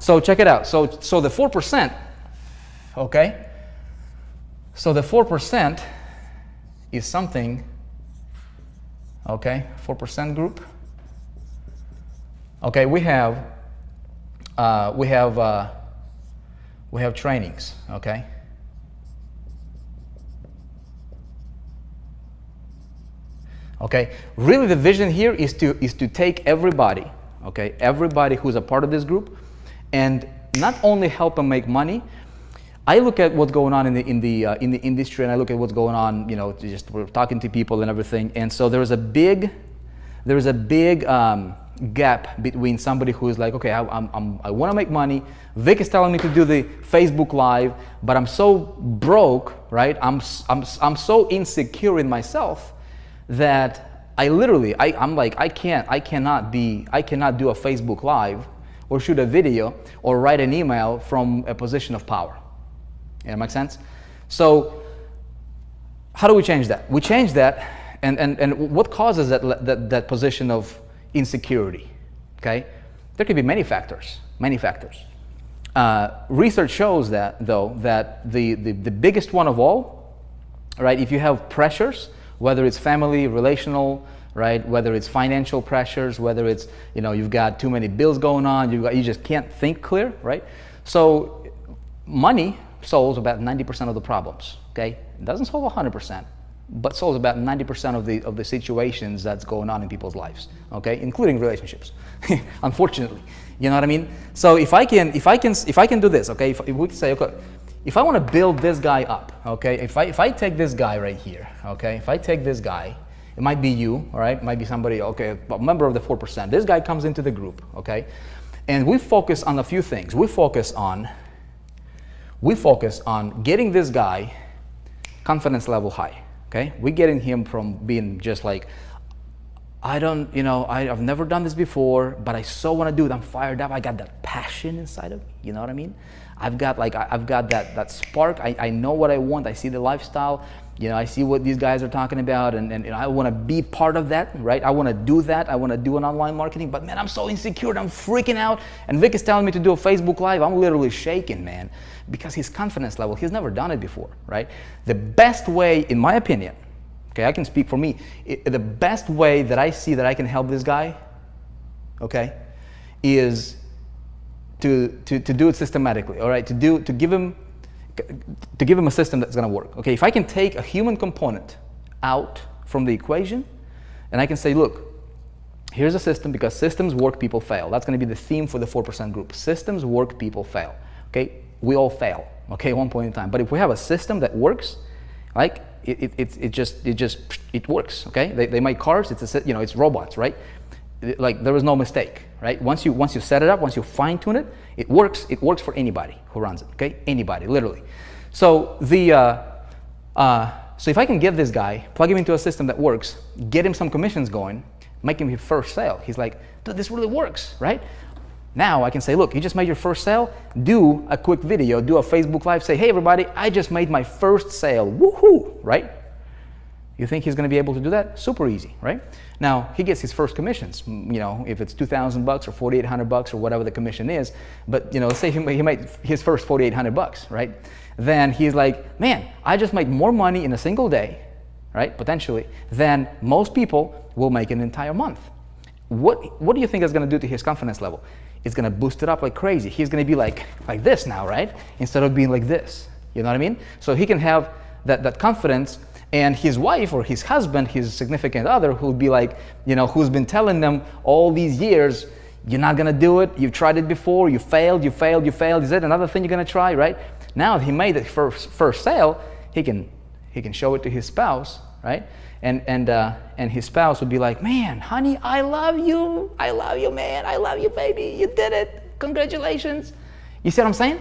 So check it out. So the 4%, okay? So the 4% is something, okay? 4% group. Okay, we have trainings, okay? Okay, really the vision here is to take everybody, okay, everybody who's a part of this group, and not only help them make money. I look at what's going on in the industry, and I look at what's going on, you know, just we're talking to people and everything, and so there is a big gap between somebody who is like, okay, I want to make money. Vick is telling me to do the Facebook Live, but I'm so broke, right? I'm so insecure in myself that I'm like, I cannot do a Facebook Live or shoot a video or write an email from a position of power. Yeah, that makes sense? So how do we change that? We change that, and what causes that position of insecurity? Okay, there could be many factors. Research shows that, though, that the biggest one of all, right? If you have pressures, whether it's family, relational, right? Whether it's financial pressures, whether it's, you know, you've got too many bills going on, you just can't think clear, right? So money solves about 90% of the problems. Okay, it doesn't solve 100%, but solves about 90% of the situations that's going on in people's lives. Okay, including relationships. Unfortunately, you know what I mean. So if I can do this, okay, if we can say, okay, if I want to build this guy up, okay, if I take this guy right here, okay, if I take this guy, it might be you, all right, it might be somebody, okay, a member of the 4%. This guy comes into the group, okay, and we focus on a few things. We focus on getting this guy confidence level high, okay. We're getting him from being just like, I've never done this before, but I so want to do it. I'm fired up. I got that passion inside of me. You know what I mean? I've got that spark. I know what I want. I see the lifestyle. You know, I see what these guys are talking about, and I want to be part of that, right? I want to do that. I want to do an online marketing, but man, I'm so insecure. I'm freaking out. And Vick is telling me to do a Facebook Live. I'm literally shaking, man, because his confidence level, he's never done it before, right? The best way, in my opinion, okay, I can speak for me, the best way that I see that I can help this guy, okay, is to do it systematically, all right? To give him a system that's going to work. Okay, if I can take a human component out from the equation, and I can say, look, here's a system, because systems work, people fail. That's going to be the theme for the 4% group. Systems work, people fail. Okay, we all fail. Okay, at one point in time. But if we have a system that works, like it works. Okay, they make cars. It's robots, right? Like there is no mistake, right? Once you set it up, once you fine tune it, it works. It works for anybody who runs it. Okay, anybody, literally. So so if I can get this guy, plug him into a system that works, get him some commissions going, make him his first sale. He's like, dude, this really works, right? Now I can say, look, you just made your first sale. Do a quick video, do a Facebook Live. Say, hey everybody, I just made my first sale. Woohoo, right? You think he's going to be able to do that? Super easy, right? Now he gets his first commissions. You know, if it's $2,000 or $4,800 or whatever the commission is, but you know, say he made his first $4,800, right? Then he's like, man, I just made more money in a single day, right? Potentially, than most people will make an entire month. What do you think is going to do to his confidence level? It's going to boost it up like crazy. He's going to be like this now, right? Instead of being like this. You know what I mean? So he can have that confidence. And his wife or his husband, his significant other, who'll be like, you know, who's been telling them all these years, you're not gonna do it, you've tried it before, you failed, is it another thing you're gonna try, right? Now he made the first sale, he can show it to his spouse, right? And his spouse would be like, man, honey, I love you, man, I love you, baby, you did it, congratulations. You see what I'm saying?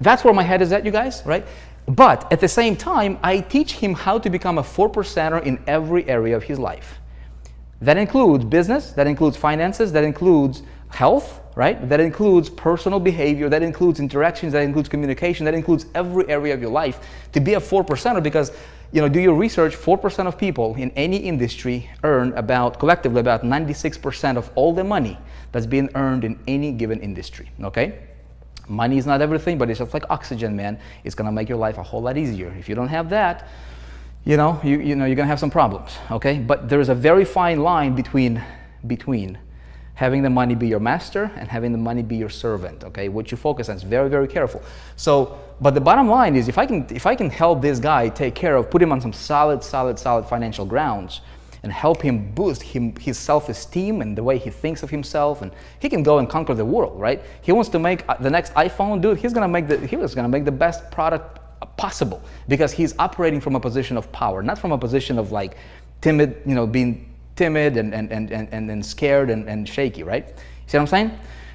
That's where my head is at, you guys, right? But at the same time, I teach him how to become a 4%er in every area of his life. That includes business, that includes finances, that includes health, right? That includes personal behavior, that includes interactions, that includes communication, that includes every area of your life to be a 4%er, because, you know, do your research, 4% of people in any industry earn collectively about 96% of all the money that's being earned in any given industry, okay? Money is not everything, but it's just like oxygen, man. It's gonna make your life a whole lot easier. If you don't have that, you know, you're gonna have some problems, okay? But there's a very fine line between having the money be your master and having the money be your servant, okay? What you focus on is very, very careful. So, but the bottom line is, if I can help this guy take care of, put him on some solid financial grounds, and help him boost his self-esteem and the way he thinks of himself, and he can go and conquer the world, right? He wants to make the next iPhone, dude. He was gonna make the best product possible, because he's operating from a position of power, not from a position of like timid, being timid and scared and shaky, right? See what I'm saying?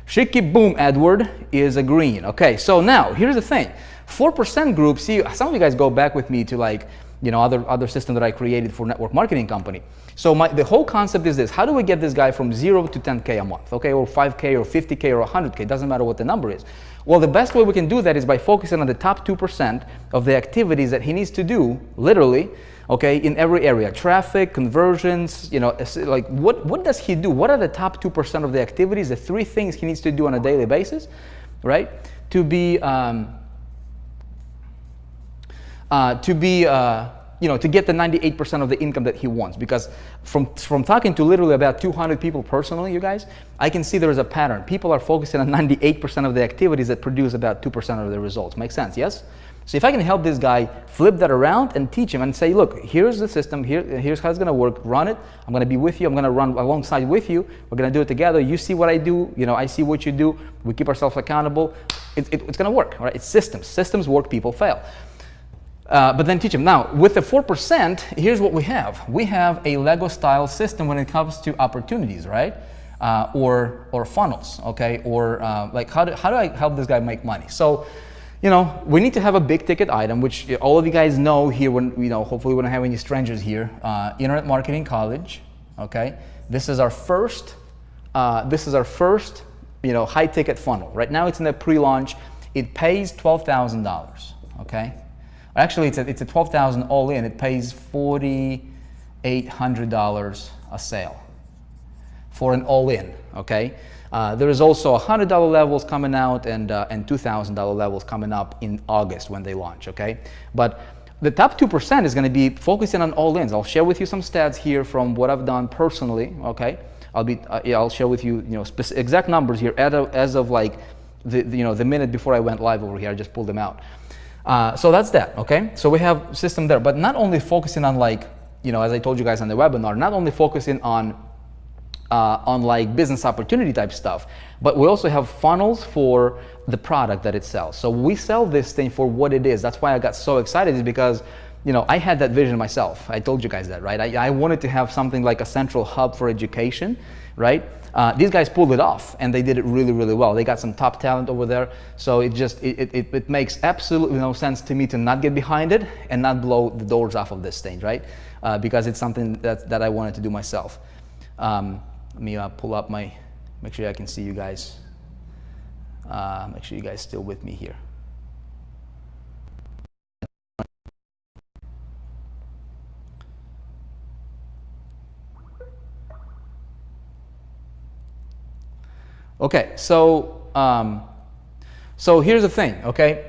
Shaky boom, Edward is a green. Okay, so now here's the thing: 4% group. See, some of you guys go back with me to like, other system that I created for network marketing company. So the whole concept is this: how do we get this guy from 0 to 10K a month, okay, or 5K or 50K or 100K? Doesn't matter what the number is. Well, the best way we can do that is by focusing on the top 2% of the activities that he needs to do, literally, okay, in every area: traffic, conversions. Like what does he do? What are the top 2% of the activities? The 3 things he needs to do on a daily basis, right? To get the 98% of the income that he wants. Because from talking to literally about 200 people personally, you guys, I can see there is a pattern. People are focusing on 98% of the activities that produce about 2% of the results. Makes sense, yes? So if I can help this guy flip that around and teach him and say, look, here's the system, here's how it's gonna work, run it, I'm gonna be with you, I'm gonna run alongside with you, we're gonna do it together, you see what I do, I see what you do, we keep ourselves accountable, it's gonna work, right? It's systems. Systems work, people fail. But then teach him. Now, with the 4%, here's what we have. We have a Lego style system when it comes to opportunities, right? Or funnels, okay? Or like how do I help this guy make money? So, we need to have a big ticket item, which all of you guys know here when, hopefully we don't have any strangers here. Internet Marketing College, okay? This is our first, high ticket funnel. Right now it's in the pre-launch. It pays $12,000, okay? Actually, it's a $12,000 all in. It pays $4,800 a sale for an all in. Okay. There is also $100 levels coming out and $2,000 levels coming up in August when they launch. Okay. But the top 2% is going to be focusing on all ins. I'll share with you some stats here from what I've done personally. Okay. I'll share with you exact numbers here as of like the minute before I went live over here. I just pulled them out. So that's that, okay? So we have system there, but not only focusing on like, as I told you guys on the webinar, not only focusing on like business opportunity type stuff, but we also have funnels for the product that it sells. So we sell this thing for what it is. That's why I got so excited, is because, I had that vision myself. I told you guys that, right? I wanted to have something like a central hub for education, right? These guys pulled it off, and they did it really, really well. They got some top talent over there, so it makes absolutely no sense to me to not get behind it and not blow the doors off of this thing, right? Because it's something that I wanted to do myself. Let me pull up make sure I can see you guys. Make sure you guys still with me here. Okay, so here's the thing, okay?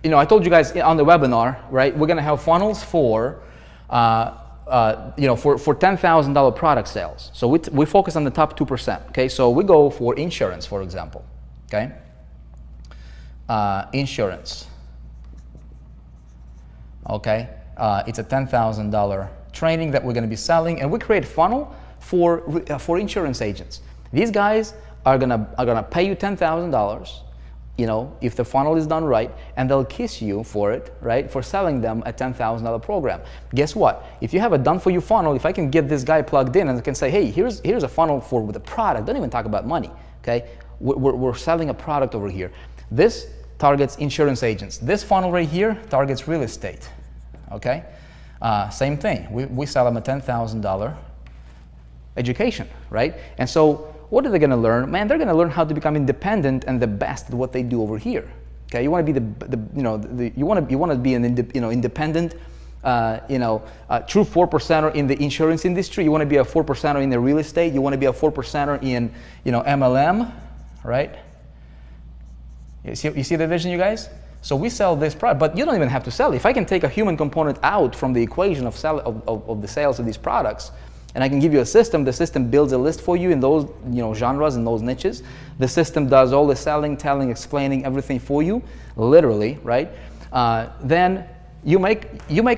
I told you guys on the webinar, right? We're gonna have funnels for $10,000 product sales. So we focus on the top 2%, okay? So we go for insurance, for example, okay? Insurance, okay? It's a $10,000 training that we're gonna be selling, and we create funnel for insurance agents. These guys are gonna pay you $10,000, if the funnel is done right, and they'll kiss you for it, right, for selling them a $10,000 program. Guess what? If you have a done for you funnel, if I can get this guy plugged in and I can say, hey, here's a funnel for the product, don't even talk about money, okay? We're selling a product over here. This targets insurance agents. This funnel right here targets real estate, okay? Same thing. We sell them a $10,000 education, right? And so what are they going to learn? Man, they're going to learn how to become independent and the best at what they do over here. Okay, you want to be you want to be an independent true 4%er in the insurance industry. You want to be a 4%er in the real estate. You want to be a 4%er in, MLM, right? You see the vision, you guys? So we sell this product, but you don't even have to sell it. If I can take a human component out from the equation of the sales of these products, and I can give you a system, the system builds a list for you in those genres and those niches. The system does all the selling, telling, explaining everything for you, literally, right? Then you make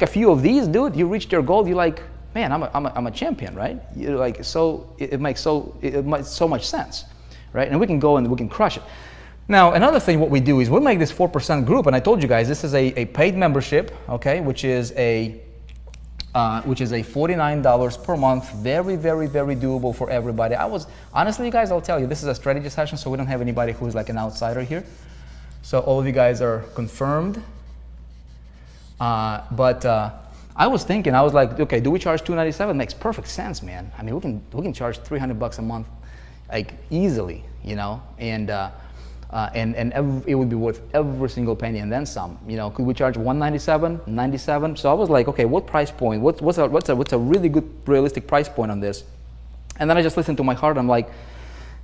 a few of these, dude. You reached your goal. You're like, man, I'm a champion, right? You're like, so it makes so much sense, right? And we can go and we can crush it. Now, another thing, what we do is we make this 4% group, and I told you guys this is a paid membership, okay, which is a $49 per month. Very, very, very doable for everybody. Honestly, you guys, I'll tell you, this is a strategy session, so we don't have anybody who's like an outsider here. So all of you guys are confirmed. But I was thinking, I was like, okay, do we charge $297? Makes perfect sense, man. I mean, we can charge $300 a month, like easily, and it would be worth every single penny and then some. Could we charge $197, $97? So I was like, okay, what price point? What's a really good realistic price point on this? And then I just listened to my heart. I'm like,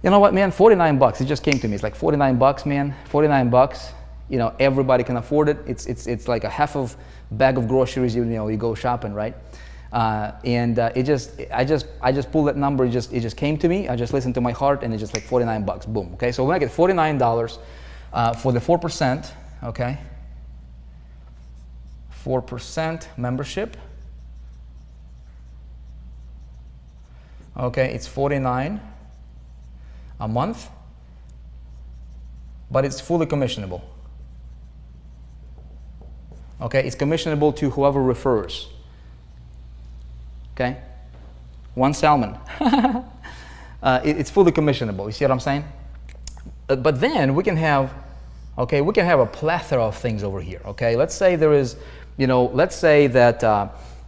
you know what, man? $49. It just came to me. It's like $49, man. $49. Everybody can afford it. It's like a half of bag of groceries. You go shopping, right? I just pulled that number. It just came to me. I just listened to my heart, and it's just like $49. Boom. Okay, so when I get $49 for the 4%, okay, 4% membership. Okay, it's $49 a month, but it's fully commissionable. Okay, it's commissionable to whoever refers. Okay, one salmon. It's fully commissionable. You see what I'm saying? But then we can have a plethora of things over here. Okay, let's say there is, let's say that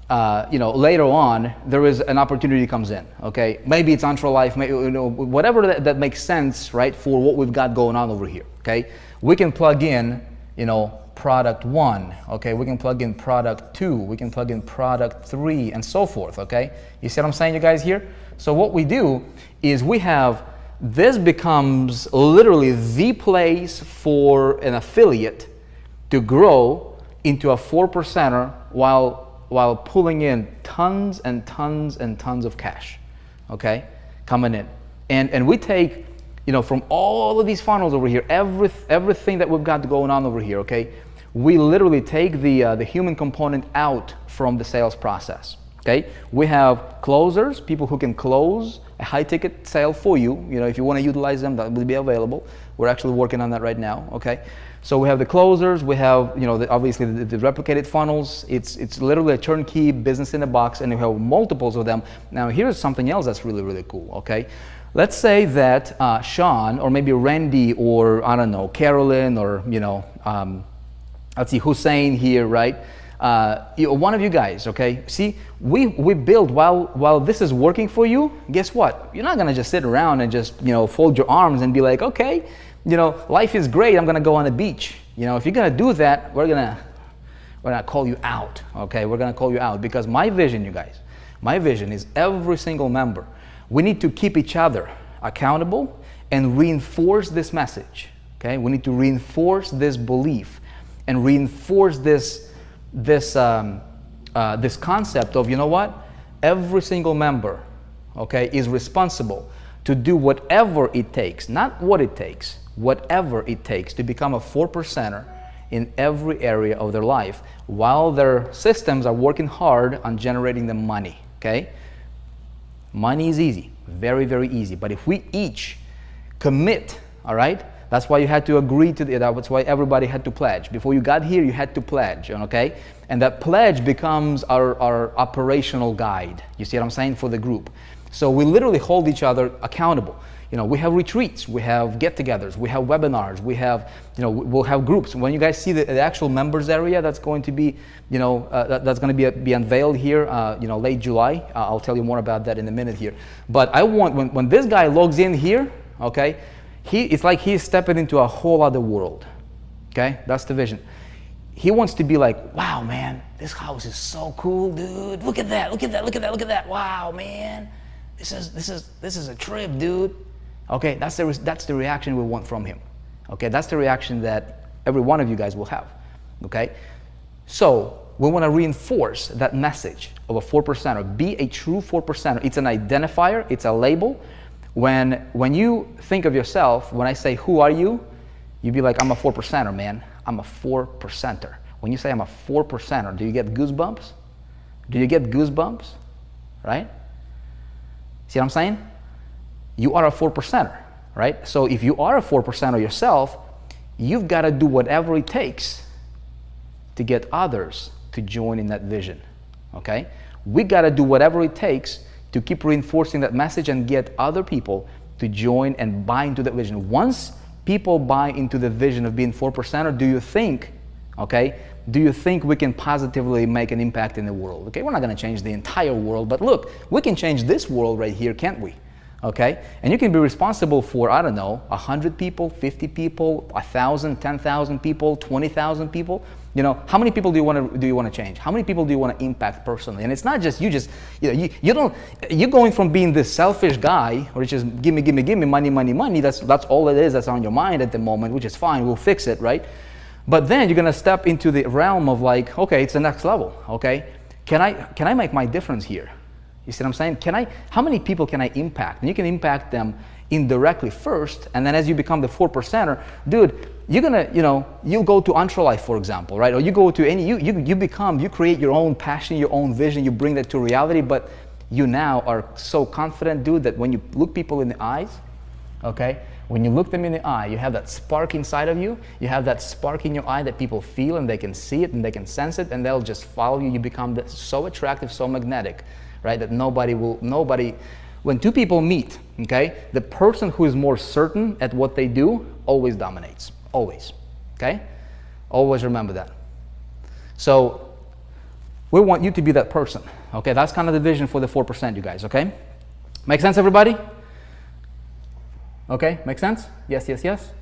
later on there is an opportunity comes in. Okay, maybe it's Life, maybe whatever that makes sense, right? For what we've got going on over here. Okay, we can plug in, product 1, okay, we can plug in product 2, we can plug in product 3, and so forth, okay? You see what I'm saying, you guys here? So what we do is this becomes literally the place for an affiliate to grow into a 4%er while pulling in tons and tons and tons of cash, okay, coming in. And we take, from all of these funnels over here, everything that we've got going on over here, okay, we literally take the human component out from the sales process. Okay, we have closers, people who can close a high ticket sale for you. If you want to utilize them, that will be available. We're actually working on that right now. Okay, so we have the closers, we have obviously the replicated funnels. It's literally a turnkey business in a box, and we have multiples of them. Now here's something else that's really, really cool. Okay, let's say that Sean, or maybe Randy, or I don't know, Carolyn, or let's see, Hussein here, right? One of you guys, okay? See, we build while this is working for you. Guess what? You're not gonna just sit around and just fold your arms and be like, okay, life is great. I'm gonna go on the beach. If you're gonna do that, we're gonna call you out. Okay, we're gonna call you out, because my vision, you guys, my vision is every single member. We need to keep each other accountable and reinforce this message. Okay, we need to reinforce this belief and reinforce this concept of, every single member, okay, is responsible to do whatever it takes, not what it takes, whatever it takes to become a 4%er in every area of their life, while their systems are working hard on generating them money. Okay, money is easy, very, very easy. But if we each commit, all right, that's why you had to agree to that's why everybody had to pledge. Before you got here, you had to pledge, okay? And that pledge becomes our operational guide. You see what I'm saying, for the group. So we literally hold each other accountable. We have retreats, we have get-togethers, we have webinars, we have, we'll have groups. When you guys see the actual members area, that's going to be, that's going to be unveiled here, late July. I'll tell you more about that in a minute here. But I want, when this guy logs in here, okay, it's like he's stepping into a whole other world. Okay, that's the vision. he wants to be like, wow, man, this house is so cool, dude. Look at that, look at that, look at that, look at that. Wow, man, this is a trip, dude. Okay, that's the reaction we want from him. Okay, that's the reaction that every one of you guys will have. Okay, so we want to reinforce that message of a 4%er. Be a true 4%er. It's an identifier. It's a label. When you think of yourself, when I say, who are you? You'd be like, I'm a 4%er, man. I'm a 4%er. When you say I'm a 4%er, do you get goosebumps? Do you get goosebumps? Right? See what I'm saying? You are a 4%er, right? So if you are a 4%er yourself, you've got to do whatever it takes to get others to join in that vision, okay? We got to do whatever it takes to keep reinforcing that message and get other people to join and buy into that vision. Once people buy into the vision of being 4%er, do you think, okay, do you think we can positively make an impact in the world? Okay, we're not going to change the entire world, but look, we can change this world right here, can't we? Okay, and you can be responsible for, I don't know, 100 people, 50 people, 1,000, 10,000 people, 20,000 people. You know, how many people do you want to change? How many people do you want to impact personally? And it's not just you. You're going from being this selfish guy, or just give me, money, money, money. That's all it is. That's on your mind at the moment, which is fine. We'll fix it, right? But then you're gonna step into the realm of like, okay, it's the next level. Okay, can I make my difference here? You see what I'm saying? How many people can I impact? And you can impact them indirectly first, and then as you become the 4%er, dude, you're gonna, you go to Entrelife, for example, right? Or you go to any, you create your own passion, your own vision, you bring that to reality, but you now are so confident, dude, that when you look people in the eyes, okay, when you look them in the eye, you have that spark inside of you, you have that spark in your eye that people feel and they can see it and they can sense it and they'll just follow you. You become so attractive, so magnetic, right, that when two people meet, okay, the person who is more certain at what they do always dominates, always, okay? Always remember that. So we want you to be that person, okay? That's kind of the vision for the 4%, you guys, okay? Make sense, everybody? Okay, make sense? Yes, yes, yes?